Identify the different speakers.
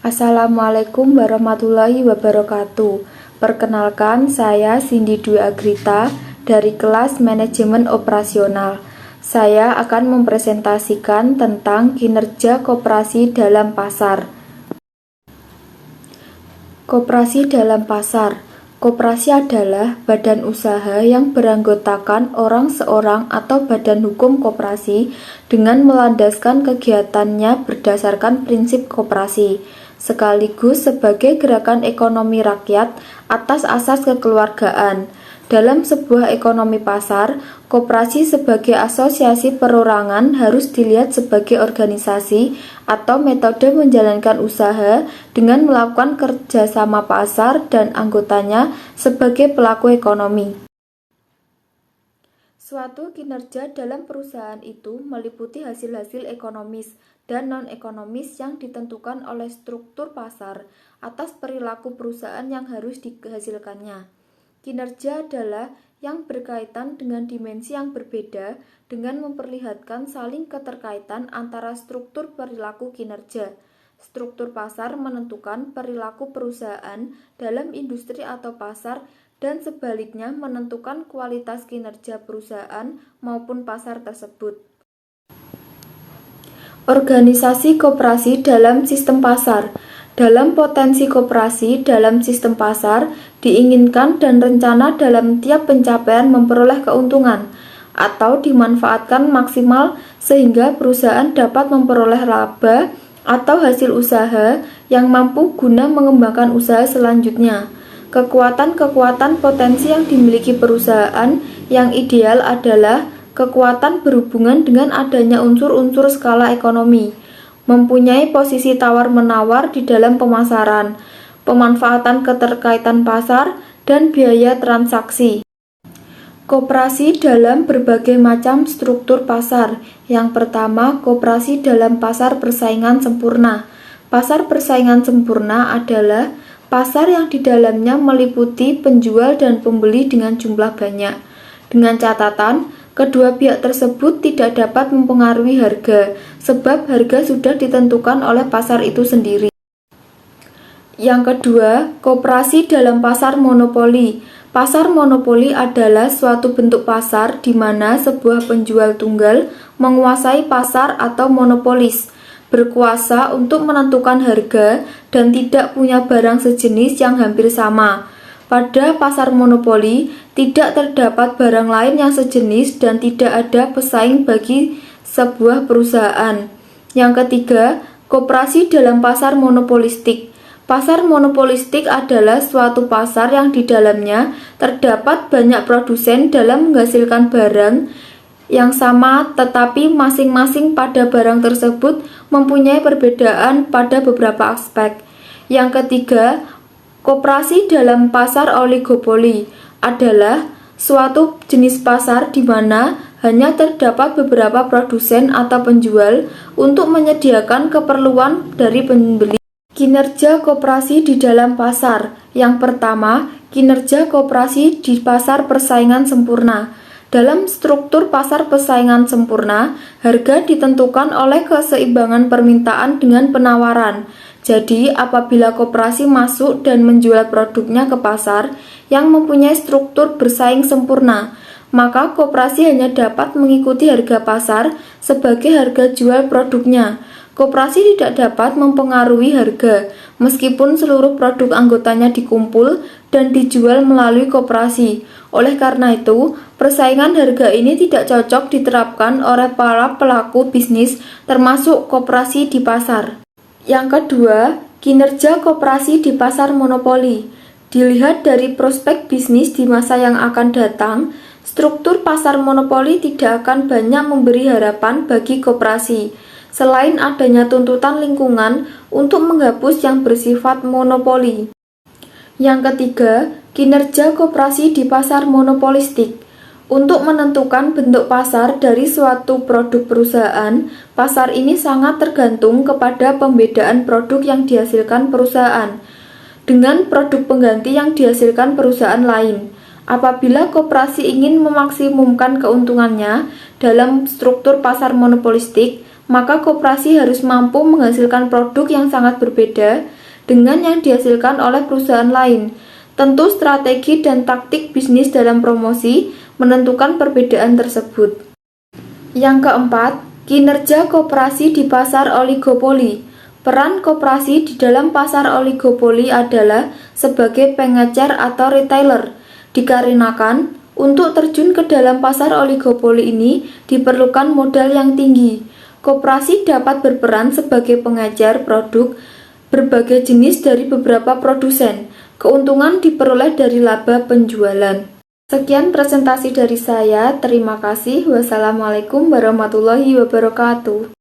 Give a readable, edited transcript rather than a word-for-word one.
Speaker 1: Assalamualaikum warahmatullahi wabarakatuh. Perkenalkan, saya Cindy Dwi Agrita dari kelas Manajemen Operasional. Saya akan mempresentasikan tentang kinerja koperasi dalam pasar. Koperasi dalam pasar. Koperasi adalah badan usaha yang beranggotakan orang seorang atau badan hukum koperasi dengan melandaskan kegiatannya berdasarkan prinsip koperasi, sekaligus sebagai gerakan ekonomi rakyat atas asas kekeluargaan. Dalam sebuah ekonomi pasar, koperasi sebagai asosiasi perorangan harus dilihat sebagai organisasi atau metode menjalankan usaha dengan melakukan kerjasama pasar dan anggotanya sebagai pelaku ekonomi. Suatu kinerja dalam perusahaan itu meliputi hasil-hasil ekonomis dan non-ekonomis yang ditentukan oleh struktur pasar atas perilaku perusahaan yang harus dihasilkannya. Kinerja adalah yang berkaitan dengan dimensi yang berbeda dengan memperlihatkan saling keterkaitan antara struktur perilaku kinerja. Struktur pasar menentukan perilaku perusahaan dalam industri atau pasar dan sebaliknya menentukan kualitas kinerja perusahaan maupun pasar tersebut. Organisasi koperasi dalam sistem pasar. Dalam potensi koperasi dalam sistem pasar, diinginkan dan rencana dalam tiap pencapaian memperoleh keuntungan atau dimanfaatkan maksimal sehingga perusahaan dapat memperoleh laba atau hasil usaha yang mampu guna mengembangkan usaha selanjutnya. Kekuatan-kekuatan potensi yang dimiliki perusahaan yang ideal adalah kekuatan berhubungan dengan adanya unsur-unsur skala ekonomi, mempunyai posisi tawar-menawar di dalam pemasaran, pemanfaatan keterkaitan pasar, dan biaya transaksi. Koperasi dalam berbagai macam struktur pasar. Yang pertama, koperasi dalam pasar persaingan sempurna. Pasar persaingan sempurna adalah pasar yang di dalamnya meliputi penjual dan pembeli dengan jumlah banyak. Dengan catatan, kedua pihak tersebut tidak dapat mempengaruhi harga, sebab harga sudah ditentukan oleh pasar itu sendiri. Yang kedua, koperasi dalam pasar monopoli. Pasar monopoli adalah suatu bentuk pasar di mana sebuah penjual tunggal menguasai pasar atau monopolis, berkuasa untuk menentukan harga dan tidak punya barang sejenis yang hampir sama. Pada pasar monopoli, tidak terdapat barang lain yang sejenis dan tidak ada pesaing bagi sebuah perusahaan. Yang ketiga, koperasi dalam pasar monopolistik. Pasar monopolistik adalah suatu pasar yang di dalamnya terdapat banyak produsen dalam menghasilkan barang yang sama tetapi masing-masing pada barang tersebut mempunyai perbedaan pada beberapa aspek. Yang ketiga, koperasi dalam pasar oligopoli adalah suatu jenis pasar di mana hanya terdapat beberapa produsen atau penjual untuk menyediakan keperluan dari pembeli. Kinerja koperasi di dalam pasar. Yang pertama, kinerja koperasi di pasar persaingan sempurna. Dalam struktur pasar persaingan sempurna, harga ditentukan oleh keseimbangan permintaan dengan penawaran. Jadi, apabila koperasi masuk dan menjual produknya ke pasar yang mempunyai struktur bersaing sempurna, maka koperasi hanya dapat mengikuti harga pasar sebagai harga jual produknya. Koperasi tidak dapat mempengaruhi harga, meskipun seluruh produk anggotanya dikumpul dan dijual melalui koperasi. Oleh karena itu, persaingan harga ini tidak cocok diterapkan oleh para pelaku bisnis, termasuk koperasi di pasar. Yang kedua, kinerja koperasi di pasar monopoli. Dilihat dari prospek bisnis di masa yang akan datang, struktur pasar monopoli tidak akan banyak memberi harapan bagi koperasi, selain adanya tuntutan lingkungan untuk menghapus yang bersifat monopoli. Yang ketiga, kinerja koperasi di pasar monopolistik. Untuk menentukan bentuk pasar dari suatu produk perusahaan, pasar ini sangat tergantung kepada pembedaan produk yang dihasilkan perusahaan dengan produk pengganti yang dihasilkan perusahaan lain. Apabila koperasi ingin memaksimumkan keuntungannya dalam struktur pasar monopolistik, maka koperasi harus mampu menghasilkan produk yang sangat berbeda dengan yang dihasilkan oleh perusahaan lain. Tentu strategi dan taktik bisnis dalam promosi menentukan perbedaan tersebut. Yang keempat, kinerja koperasi di pasar oligopoli. Peran koperasi di dalam pasar oligopoli adalah sebagai pengecer atau retailer. Dikarenakan, untuk terjun ke dalam pasar oligopoli ini diperlukan modal yang tinggi. Koperasi dapat berperan sebagai pengecer produk berbagai jenis dari beberapa produsen. Keuntungan diperoleh dari laba penjualan. Sekian presentasi dari saya. Terima kasih. Wassalamualaikum warahmatullahi wabarakatuh.